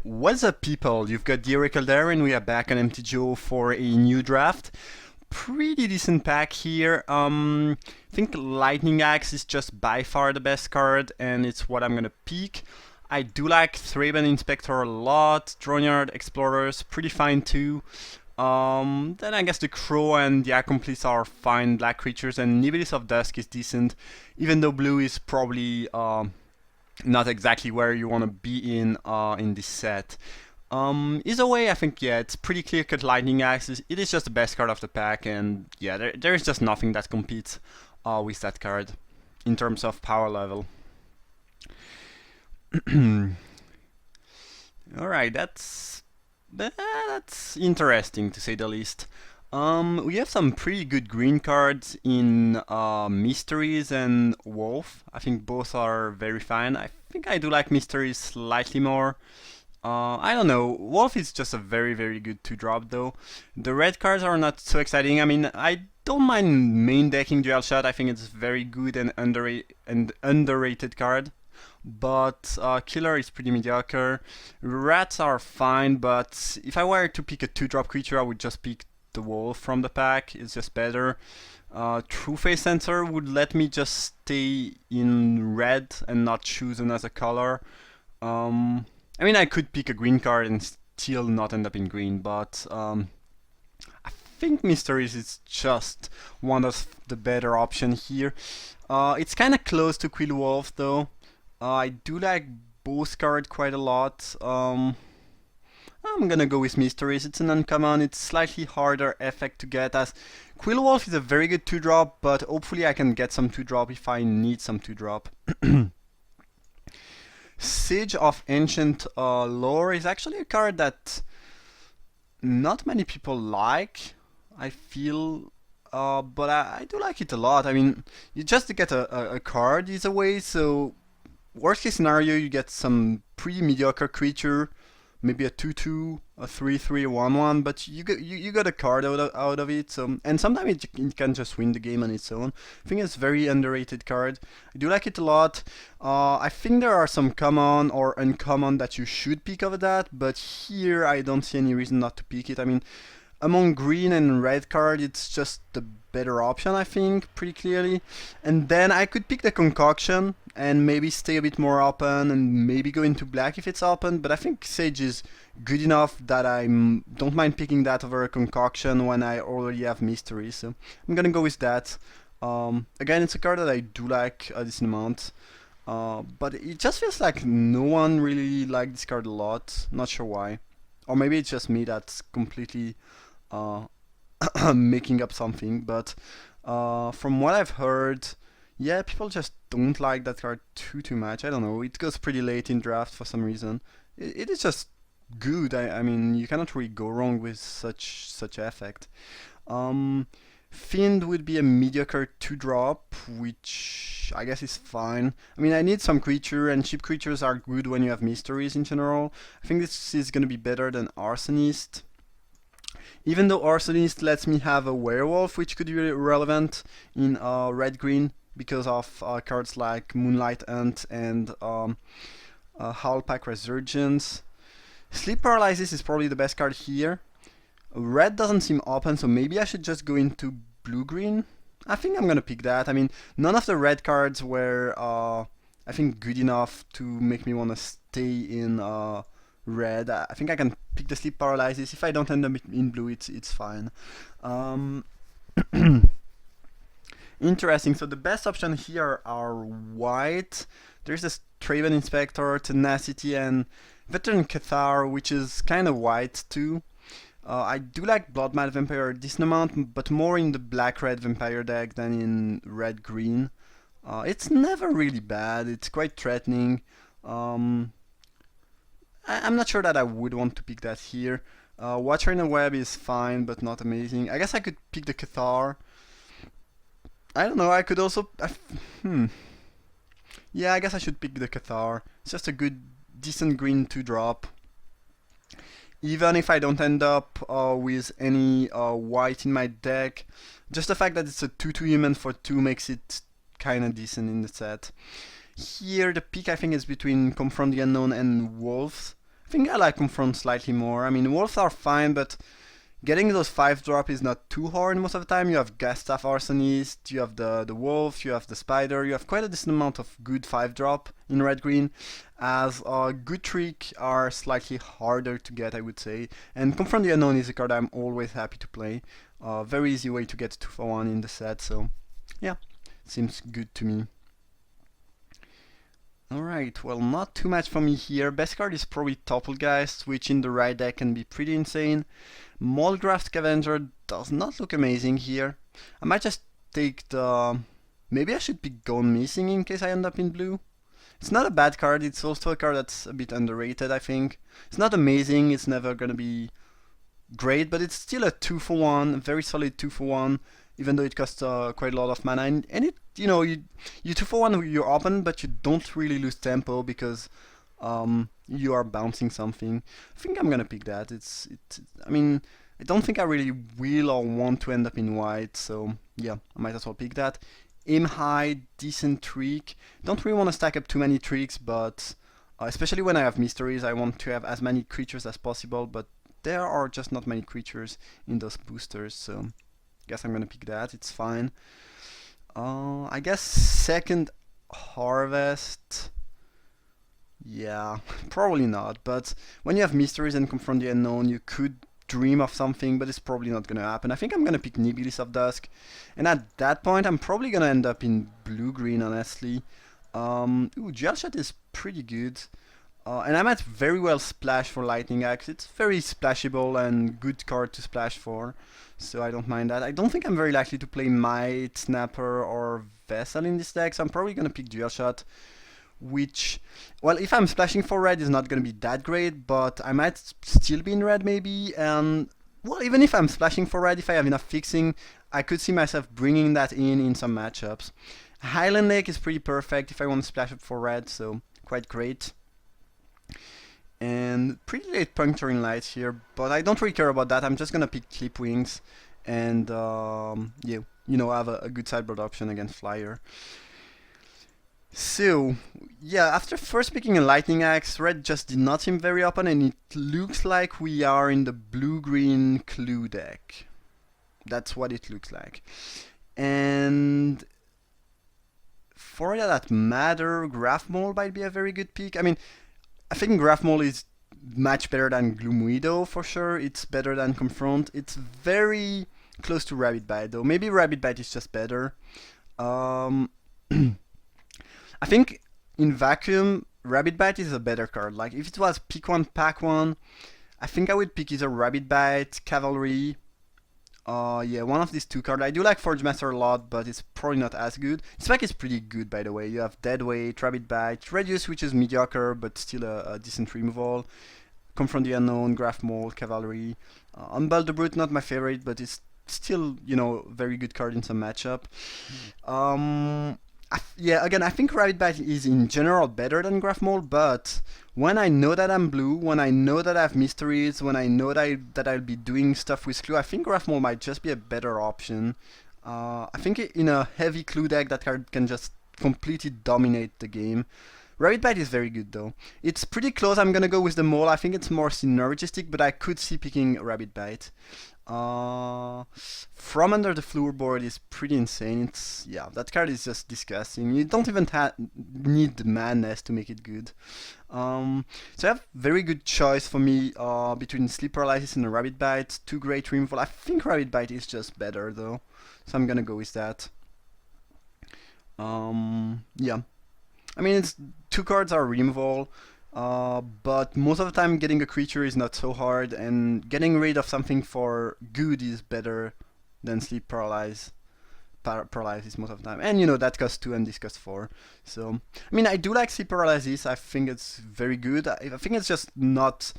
What's up, people? You've got Dirical there, and we are back on MTGO for a new draft. Pretty decent pack here. I think Lightning Axe is just by far the best card, and it's what I'm gonna pick. I do like Thraben Inspector a lot. Dronyard Explorers, pretty fine too. Then I guess the Crow and the Accomplice are fine black creatures, and Nibilis of Dusk is decent, even though blue is probably not exactly where you want to be in this set. Either way, I think, yeah, it's pretty clear-cut Lightning Axe. It is just the best card of the pack, and yeah, there is just nothing that competes with that card in terms of power level. Alright, that's interesting to say the least. We have some pretty good green cards in Mysteries and Wolf. I think both are very fine. I think I do like Mysteries slightly more. I don't know. Wolf is just a very, very good 2-drop though. The red cards are not so exciting. I mean, I don't mind main decking Dual Shot. I think it's very good and underrated card. But Killer is pretty mediocre. Rats are fine, but if I were to pick a 2-drop creature, I would just pick the Wolf from the pack. It's just better. True Face Sensor would let me just stay in red and not choose another color. I mean, I could pick a green card and still not end up in green, but I think Mysteries is just one of the better options here. It's kind of close to Quill Wolf though. I do like both cards quite a lot. I'm gonna go with Mysteries. It's an uncommon, it's slightly harder effect to get, as Quill Wolf is a very good 2-drop, but hopefully I can get some 2-drop if I need some 2-drop. Sage of Ancient Lore is actually a card that not many people like, I feel, but I do like it a lot. I mean, you just get a card either way, so worst case scenario, you get some pretty mediocre creature, maybe a 2/2, a 3/3, a 1/1, but you got a card out of it. So, and sometimes it can just win the game on its own. I think it's a very underrated card. I do like it a lot. I think there are some common or uncommon that you should pick over that, but here I don't see any reason not to pick it. I mean, among green and red card, it's just the better option, I think, pretty clearly. And then I could pick the Concoction and maybe stay a bit more open and maybe go into black if it's open, but I think Sage is good enough that I don't mind picking that over a Concoction when I already have Mystery, so I'm gonna go with that. Again, it's a card that I do like a decent amount, but it just feels like no one really liked this card a lot, not sure why. Or maybe it's just me that's completely making up something, but from what I've heard, yeah, people just don't like that card too much. I don't know, it goes pretty late in draft for some reason. It is just good. I mean, you cannot really go wrong with such effect. Fiend would be a mediocre 2-drop, which I guess is fine. I mean, I need some creature, and cheap creatures are good when you have Mysteries in general. I think this is gonna be better than Arsonist. Even though Arsonist lets me have a Werewolf, which could be relevant in red-green because of cards like Moonlight Hunt and Howlpack Resurgence. Sleep Paralysis is probably the best card here. Red doesn't seem open, so maybe I should just go into blue-green. I think I'm gonna pick that. I mean, none of the red cards were, I think, good enough to make me want to stay in red. I think I can pick the Sleep Paralysis. If I don't end up in blue, it's fine. Interesting. So the best option here are white. There's this Thraben Inspector, Tenacity, and Veteran Cathar, which is kind of white too. I do like Blood Mad Vampire a decent amount, but more in the black-red vampire deck than in red-green. It's never really bad. It's quite threatening. I'm not sure that I would want to pick that here. Watcher in the Web is fine, but not amazing. I guess I could pick the Cathar. I don't know, I could also... Yeah, I guess I should pick the Cathar. It's just a good, decent green 2-drop. Even if I don't end up with any white in my deck, just the fact that it's a 2/2 human for 2 makes it kinda decent in the set. Here the pick I think is between Confront the Unknown and Wolves. I think I like Confront slightly more. I mean, Wolves are fine, but getting those 5-drop is not too hard most of the time. You have Gastaff Arsonist, you have the Wolf, you have the Spider, you have quite a decent amount of good 5-drop in red-green, as good trick are slightly harder to get, I would say. And Confront the Unknown is a card I'm always happy to play. Very easy way to get 2 for 1 in the set, so yeah, seems good to me. Alright, well, not too much for me here. Best card is probably Topplegeist, which in the right deck can be pretty insane. Molgraft Scavenger does not look amazing here. I might just take the... Maybe I should pick Gone Missing in case I end up in blue. It's not a bad card, it's also a card that's a bit underrated, I think. It's not amazing, it's never gonna be great, but it's still a 2 for 1, a very solid 2 for 1, even though it costs quite a lot of mana. And it, you 2 for 1 you're open, but you don't really lose tempo because you are bouncing something. I think I'm gonna pick that. I mean, I don't think I really will or want to end up in white, so yeah, I might as well pick that. Aim high, decent trick. Don't really want to stack up too many tricks, but especially when I have mysteries, I want to have as many creatures as possible, but there are just not many creatures in those boosters, so guess I'm gonna pick that. It's fine. I guess second Harvest. Yeah, probably not, but when you have mysteries and Confront the Unknown, you could dream of something, but it's probably not gonna happen. I think I'm gonna pick Nibilis of Dusk, and at that point I'm probably gonna end up in blue-green, honestly. Gel Shot is pretty good, and I might very well splash for Lightning Axe. It's very splashable and good card to splash for, so I don't mind that. I don't think I'm very likely to play Might, Snapper, or Vessel in this deck, so I'm probably gonna pick Dual Shot, which, well, if I'm splashing for red, is not gonna be that great, but I might still be in red maybe, and, well, even if I'm splashing for red, if I have enough fixing, I could see myself bringing that in some matchups. Highland Lake is pretty perfect if I want to splash up for red, so quite great. And pretty late Puncturing Light here, but I don't really care about that. I'm just gonna pick Clip Wings and yeah, have a good sideboard option against Flyer. So yeah, after first picking a Lightning Axe, red just did not seem very open, and it looks like we are in the blue-green Clue deck. That's what it looks like. And for that matter, Graph Mole might be a very good pick. I mean, I think Graph Mole is much better than Gloom Widow for sure. It's better than Confront. It's very close to Rabbit Bite though. Maybe Rabbit Bite is just better. I think in vacuum, Rabbit Bite is a better card. Like if it was pick one, pack one, I think I would pick either Rabbit Bite, Cavalry. Yeah, one of these two cards. I do like Forge Master a lot, but it's probably not as good. Spec is pretty good, by the way. You have Deadweight, Rabbit Bite, Radius, which is mediocre, but still a decent removal. Confront the Unknown, Graph Mole, Cavalry. Unbelt the Brute, not my favorite, but it's still, very good card in some matchup. Yeah, again, I think Rabbit Bite is in general better than Graph Mole, but when I know that I'm blue, when I know that I have mysteries, when I know that I'll be doing stuff with Clue, I think Graph Mole might just be a better option. I think in a heavy Clue deck, that card can just completely dominate the game. Rabbit Bite is very good though. It's pretty close. I'm gonna go with the Mole. I think it's more synergistic, but I could see picking Rabbit Bite. From Under the Floorboard is pretty insane. Yeah, that card is just disgusting. You don't even need the madness to make it good. So I have very good choice for me between Sleep Paralysis and Rabbit Bite. Two great removal. I think Rabbit Bite is just better though, so I'm gonna go with that. Yeah, I mean two cards are removal. But most of the time getting a creature is not so hard, and getting rid of something for good is better than Sleep Paralysis most of the time. And that costs 2 and this costs 4. So, I mean, I do like Sleep Paralysis. I think it's very good. I think it's just not...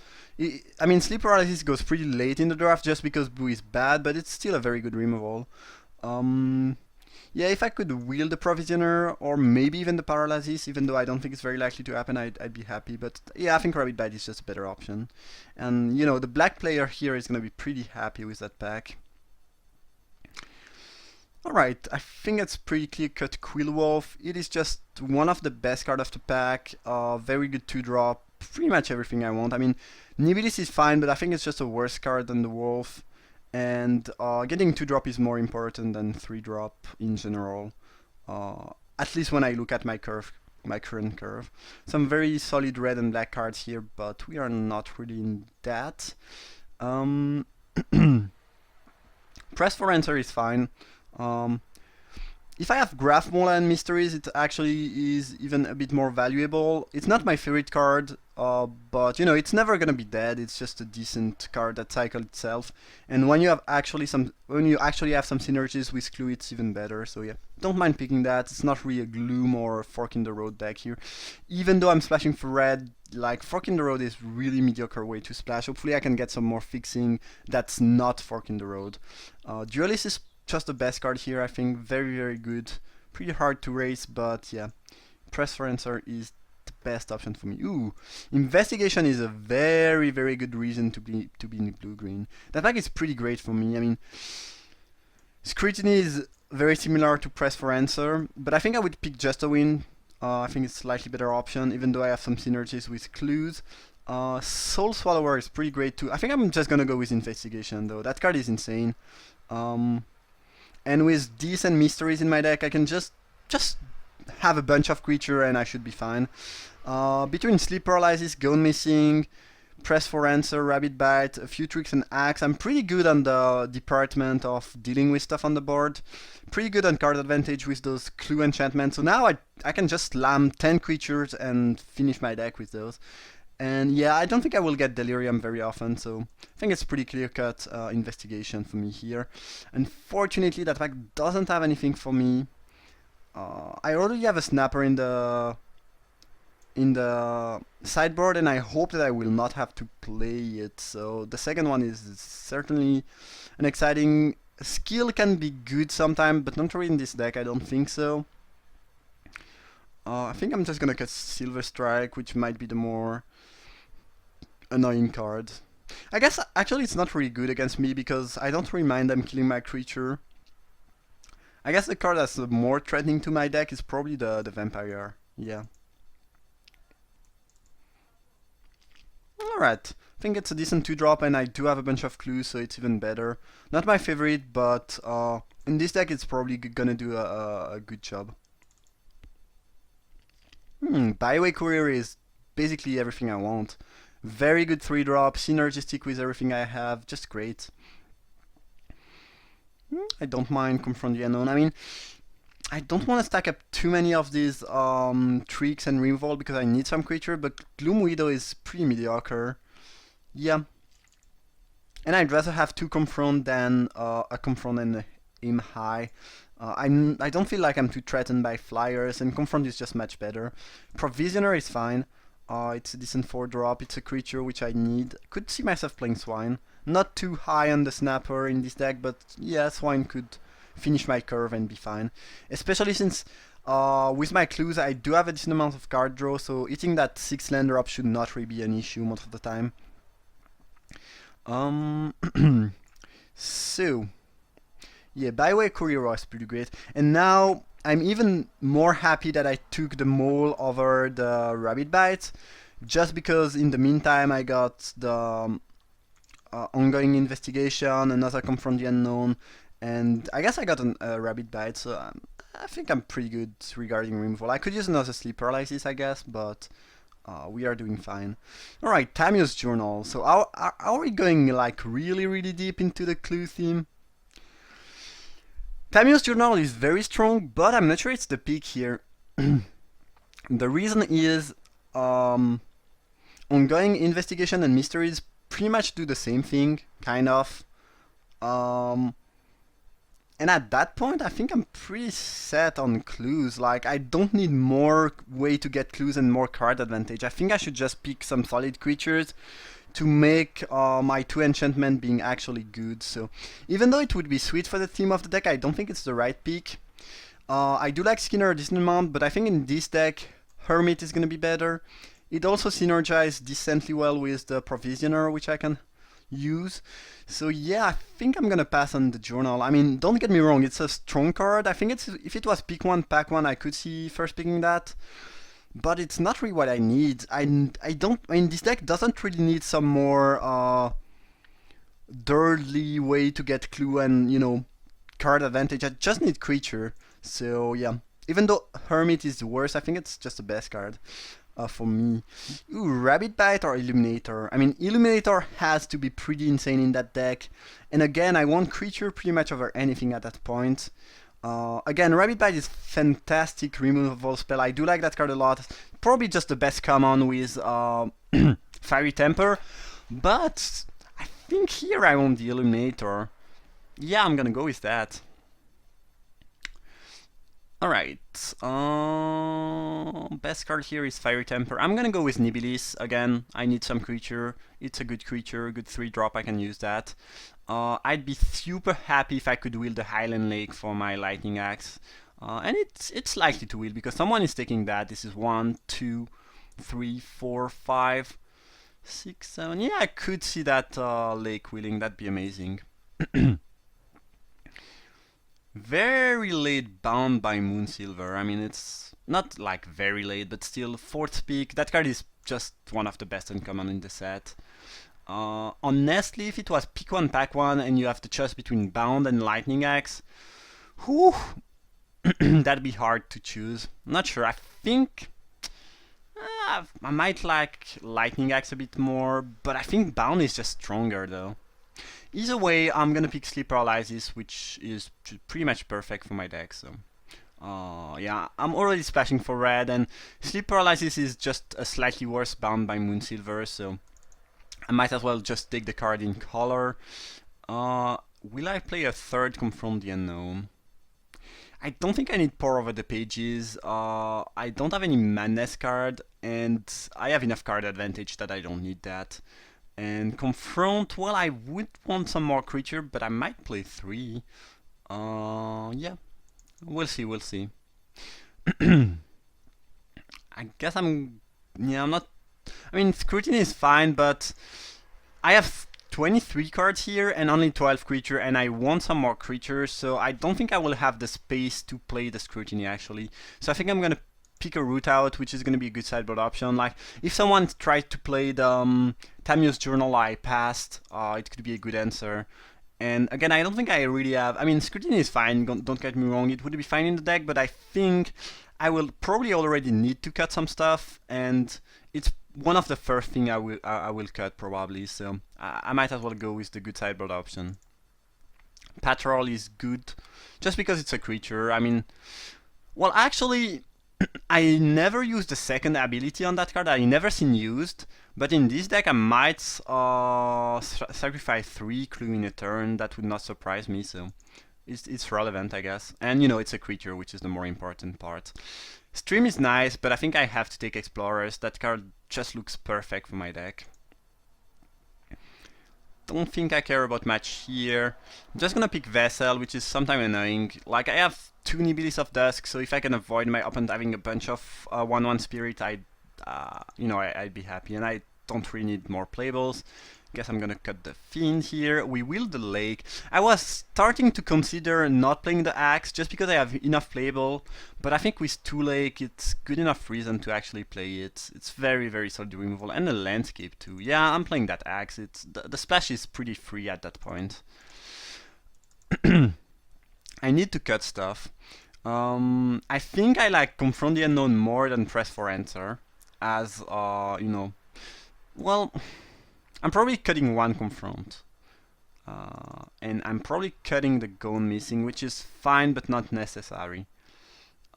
I mean, Sleep Paralysis goes pretty late in the draft just because Blue is bad, but it's still a very good removal. Yeah, if I could wield the Provisioner, or maybe even the Paralysis, even though I don't think it's very likely to happen, I'd be happy. But yeah, I think Rabbit Bite is just a better option. And, the black player here is going to be pretty happy with that pack. Alright, I think it's pretty clear-cut Quillwolf. It is just one of the best cards of the pack. Very good 2-drop. pretty much everything I want. I mean, Nibilis is fine, but I think it's just a worse card than the Wolf. And getting 2-drop is more important than 3-drop in general. At least when I look at my curve, my current curve. Some very solid red and black cards here, but we are not really in that. Press for answer is fine. If I have Graph Mola and Mysteries, it actually is even a bit more valuable. It's not my favorite card, but you know, it's never gonna be dead. It's just a decent card that cycles itself. And when you actually have some synergies with Clue, it's even better. So yeah, don't mind picking that. It's not really a Gloom or Fork in the Road deck here. Even though I'm splashing for red, like Fork in the Road is really mediocre way to splash. Hopefully I can get some more fixing that's not Fork in the Road. Duelist is just the best card here, I think. Very, very good. Pretty hard to race, but yeah. Press for answer is the best option for me. Ooh, Investigation is a very, very good reason to be in blue-green. That pack is pretty great for me. I mean, Scrutiny is very similar to Press for answer, but I think I would pick Just a Win. I think it's a slightly better option, even though I have some synergies with Clues. Soul Swallower is pretty great too. I think I'm just gonna go with Investigation though. That card is insane. And with decent mysteries in my deck, I can just have a bunch of creature and I should be fine. Between Sleep Paralysis, Gone Missing, Press for Answer, Rabbit Bite, a few tricks and Axe, I'm pretty good on the department of dealing with stuff on the board. Pretty good on card advantage with those Clue enchantments. So now I can just slam 10 creatures and finish my deck with those. And yeah, I don't think I will get Delirium very often, so I think it's pretty clear-cut Investigation for me here. Unfortunately, that pack doesn't have anything for me. I already have a Snapper in the sideboard, and I hope that I will not have to play it. So the second one is certainly an exciting skill. Can be good sometimes, but not really in this deck. I don't think so. I think I'm just gonna cast Silver Strike, which might be the more annoying card. I guess actually it's not really good against me because I don't really mind them killing my creature. I guess the card that's more threatening to my deck is probably the Vampire. Yeah. Alright. I think it's a decent 2-drop and I do have a bunch of clues, so it's even better. Not my favorite, but in this deck it's probably gonna do a good job. Byway Courier is basically everything I want. Very good 3-drop, synergistic with everything I have, just great. I don't mind Confront the Unknown. I mean, I don't want to stack up too many of these tricks and Revolt because I need some creature, but Gloom Widow is pretty mediocre. Yeah. And I'd rather have 2 Confront than a Confront and aim high. I don't feel like I'm too threatened by flyers, and Confront is just much better. Provisioner is fine. It's a decent 4-drop, it's a creature which I need. Could see myself playing Swine. Not too high on the Snapper in this deck, but yeah, Swine could finish my curve and be fine. Especially since with my clues I do have a decent amount of card draw, so hitting that 6-lander up should not really be an issue most of the time. So, yeah, Byway Courier was pretty great. And now I'm even more happy that I took the Mole over the Rabbit Bite, just because in the meantime I got the ongoing investigation, another Confront the Unknown, and I guess I got a Rabbit Bite, so I think I'm pretty good regarding removal. I could use another Sleep Paralysis, I guess, but we are doing fine. Alright, Tamiyo's Journal. So are we going like really deep into the clue theme? Tamiyo's Journal is very strong, but I'm not sure it's the peak here. The reason is ongoing investigation and mysteries pretty much do the same thing, kind of. And at that point, I think I'm pretty set on clues. Like, I don't need more way to get clues and more card advantage. I think I should just pick some solid creatures to make my 2 enchantment being actually good. So even though it would be sweet for the theme of the deck, I don't think it's the right pick. I do like Skinner a decent amount, but I think in this deck, Hermit is going to be better. It also synergizes decently well with the Provisioner, which I can use. So yeah, I think I'm going to pass on the Journal. I mean, don't get me wrong, it's a strong card. I think if it was pick 1, pack 1, I could see first picking that. but it's not really what I need. I don't. I mean, this deck doesn't really need some more dirtly way to get clue and card advantage. I just need creature. So yeah, even though Hermit is the worst, I think it's just the best card for me. Ooh, Rabbit Bite or Illuminator. I mean, Illuminator has to be pretty insane in that deck. And again, I want creature pretty much over anything at that point. Again, Rabbit Bite is fantastic removal spell. I do like that card a lot. Probably just the best common with Fiery Temper. But I think here I want the Illuminator. Yeah, I'm gonna go with that. Alright, best card here is Fiery Temper. I'm gonna go with Nibilis. Again, I need some creature. It's a good creature, good 3-drop, I can use that. I'd be super happy if I could wield the Highland Lake for my Lightning Axe. And it's likely to wield because someone is taking that. This is 1, 2, 3, 4, 5, 6, 7. Yeah, I could see that lake wielding. That'd be amazing. Very late Bound by Moonsilver. I mean, it's not like very late, but still 4th peak. That card is just one of the best uncommon in the set. Honestly, if it was pick 1, pack 1, and you have the choice between Bound and Lightning Axe, whew, that'd be hard to choose. Not sure. I think I might like Lightning Axe a bit more, but I think Bound is just stronger though. Either way, I'm gonna pick Sleep Paralysis, which is pretty much perfect for my deck. So, yeah, I'm already splashing for red, and Sleep Paralysis is just a slightly worse Bound by Moonsilver, so I might as well just take the card in color. Will I play a third Confront the Unknown? I don't think I need Pour Over the Pages. I don't have any Madness card, and I have enough card advantage that I don't need that. And Confront, well, I would want some more creature, but I might play 3. Yeah, we'll see, we'll see. I guess I'm not... I mean, Scrutiny is fine, but I have 23 cards here and only 12 creature, and I want some more creatures, so I don't think I will have the space to play the Scrutiny, actually. So I think I'm gonna pick a route out, which is going to be a good sideboard option. Like, if someone tried to play the Tamiyo's Journal I passed, it could be a good answer. And again, I don't think I really have... I mean, Scrutiny is fine, don't get me wrong, it would be fine in the deck, but I think I will probably already need to cut some stuff, and it's one of the first thing I will cut, probably, so I might as well go with the good sideboard option. Patrol is good, just because it's a creature. I mean, well, actually... I never used the second ability on that card. I never seen used, but in this deck I might sacrifice 3 clue in a turn. That would not surprise me, so it's relevant, I guess. And it's a creature, which is the more important part. Stream is nice, but I think I have to take Explorers. That card just looks perfect for my deck. Don't think I care about match here. I'm just gonna pick Vessel, which is sometimes annoying. Like, I have 2 Nibilis of Dusk, so if I can avoid my opponent having a bunch of 1/1 Spirit, I'd be happy. And I don't really need more playables. Guess I'm gonna cut the Fiend here. We wield the Lake. I was starting to consider not playing the Axe just because I have enough playable, but I think with 2 Lake it's good enough reason to actually play it. It's very, very solid removal, and the Landscape too. Yeah, I'm playing that Axe. It's the splash is pretty free at that point. I need to cut stuff. I think I like Confront the Unknown more than Press for Answer, as well, I'm probably cutting 1 Confront. And I'm probably cutting the Gone Missing, which is fine but not necessary.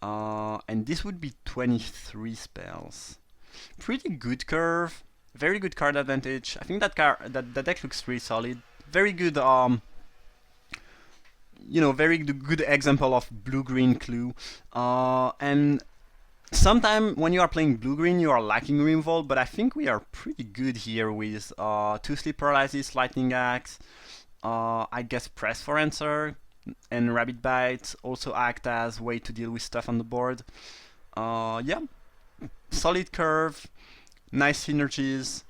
And this would be 23 spells. Pretty good curve, very good card advantage. I think that deck looks really solid. Very good, very good example of blue-green clue. And sometimes when you are playing blue-green, you are lacking removal, but I think we are pretty good here with 2 Sleep Paralysis, Lightning Axe, I guess Press for Answer, and Rabbit Bite also act as way to deal with stuff on the board. Yeah, solid curve, nice synergies.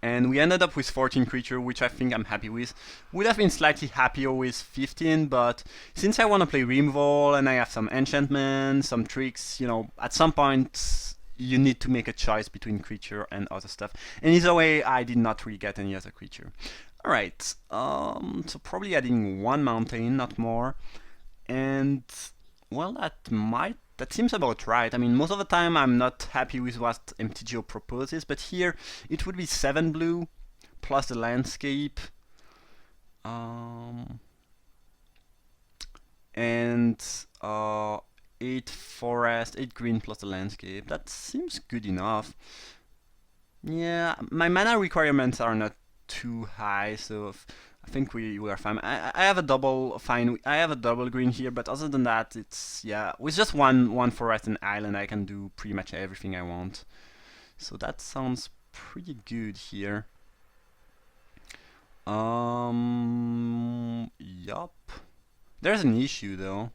And we ended up with 14 creature, which I think I'm happy with. Would have been slightly happier with 15, but since I want to play removal and I have some enchantment, some tricks, at some point you need to make a choice between creature and other stuff. And either way, I did not really get any other creature. Alright, so probably adding one mountain, not more. And, well, that seems about right. I mean, most of the time I'm not happy with what MTGO proposes, but here it would be 7 blue, plus the landscape. And 8 forest, 8 green plus the landscape. That seems good enough. Yeah, my mana requirements are not too high, so I think we are fine. I have a double fine. I have a double green here, but other than that, it's yeah. With just one forest and island, I can do pretty much everything I want. So that sounds pretty good here. Yup. There's an issue though.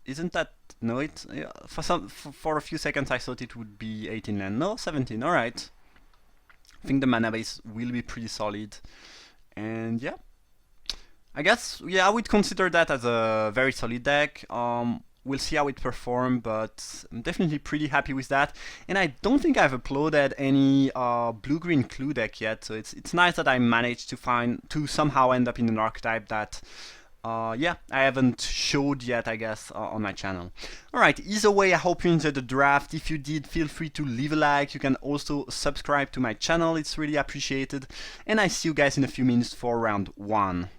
Isn't that no? It yeah, for a few seconds I thought it would be 18 land. No, 17. All right. I think the mana base will be pretty solid, and yeah. I guess yeah, I would consider that as a very solid deck. We'll see how it performs, but I'm definitely pretty happy with that. And I don't think I've uploaded any blue-green clue deck yet, so it's nice that I managed to somehow end up in an archetype that yeah, I haven't showed yet, I guess, on my channel. Alright, either way, I hope you enjoyed the draft. If you did, feel free to leave a like. You can also subscribe to my channel, it's really appreciated. And I see you guys in a few minutes for round 1.